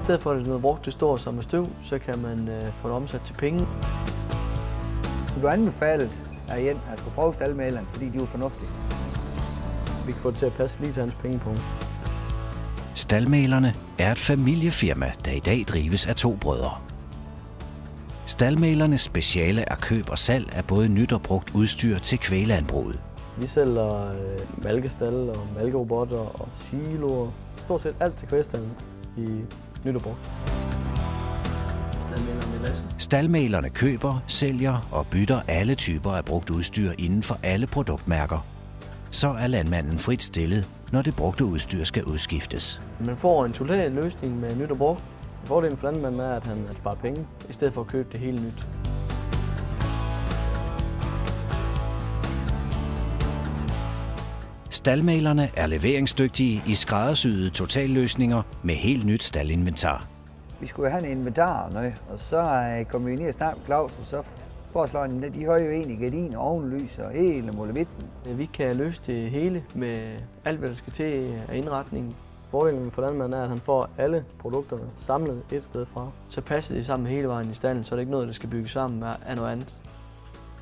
stedet for at det er noget brugt, det står som støv, så kan man få det omsat til penge. Det blev anbefalet af Jens, at han skulle prøve staldmalerne, fordi de var fornuftige. Vi kan få det til at passe lige til hans pengepunkt. Staldmalerne er et familiefirma, der i dag drives af 2 brødre. Staldmalernes speciale er køb og salg af både nyt og brugt udstyr til kvæglandbruget. Vi sælger malkestalde og malkerobotter og siloer. Stort set alt til kvægstallen i nyt og brugt. Staldmalerne køber, sælger og bytter alle typer af brugt udstyr inden for alle produktmærker. Så er landmanden frit stillet, når det brugte udstyr skal udskiftes. Man får en total løsning med nyt og brugt. Fordelen for landmanden er, at han sparer penge, i stedet for at købe det hele nyt. Staldmalerne er leveringsdygtige i skræddersyede totalløsninger med helt nyt staldinventar. Vi skulle have en inventar og noget, og så kom vi ned og snakke med Claus, og så foreslår han, at de har jo egentlig gardiner, ovenlys og hele molevitten. Vi kan løse det hele med alt, hvad der skal til af indretning. Fordelen for landmanden er, at han får alle produkterne samlet et sted fra. Så passer de sammen hele vejen i stalden, så er det ikke noget, der skal bygges sammen af noget andet.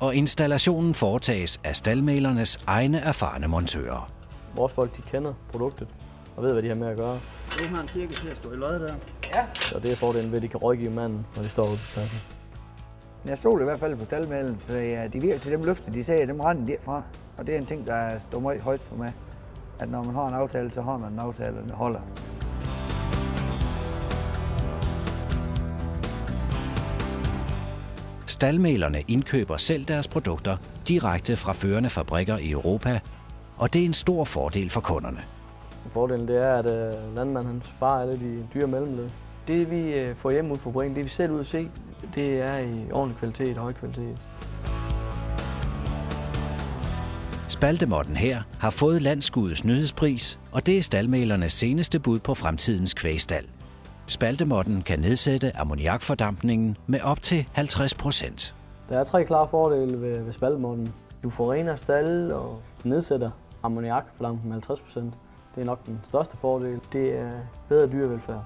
Og installationen foretages af staldmalernes egne erfarne montører. Vores folk de kender produktet og ved, hvad de har med at gøre. Det har han cirka til at stå i løjet der. Ja. Så det er fordelen ved, at de kan rådgive manden, når de står ude på pladsen. Jeg stod i hvert fald på staldmaleren, for de virker til dem løfter, de sagde, at dem render derfra. Og det er en ting, der står meget højt for mig. At når man har en aftale, så har man en aftale, og den holder. Staldmalerne indkøber selv deres produkter direkte fra førende fabrikker i Europa, og det er en stor fordel for kunderne. Fordelen det er, at landmanden sparer alle de dyre mellemled. Det vi får hjem ud fra fabrikken, det vi selv ud at se, det er i ordentlig kvalitet og høj kvalitet. Spaltemotten her har fået Landskudets nyhedspris, og det er staldmalernes seneste bud på fremtidens kvægstald. Spaltemotten kan nedsætte ammoniakfordampningen med op til 50%. Der er 3 klare fordele ved spaltemotten. Du får renere stalde og nedsætter ammoniakfordampningen med 50%. Det er nok den største fordel. Det er bedre dyrevelfærd.